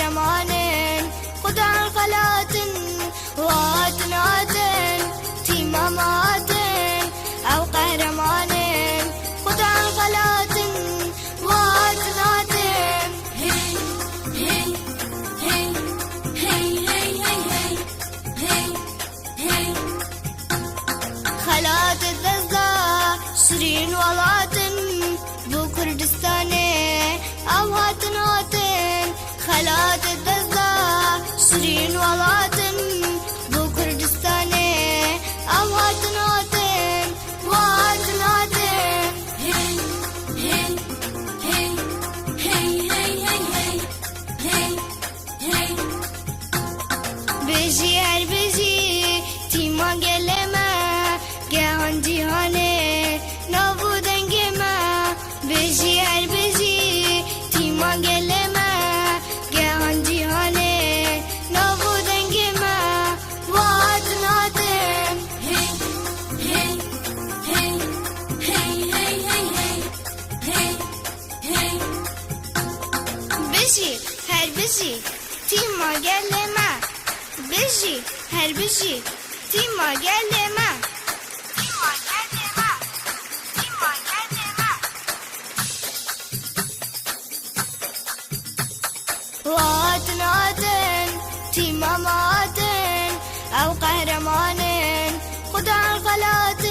قهرمان خدع الخلات واتنات تيمامات أو قهرمان خدع الخلات واتنات خلات الدزا شرين ولاتن بو كردستاني أو هاتناتن خلات الدزا شرين ولاتن بو كردستاني أو هاتناتن وهاتناتن بيجي هر بيجي تيما قلما جهان جهانه نابو دنگ ما بيجي هر بيجي تيما قلما جهان جهانه نابو دنگ ما واتناتن بيجي هر بيجي تيما قلما بيجي هر بيجي تيما قلما واتناتن تيماماتن أو قهرمان خدع الخلات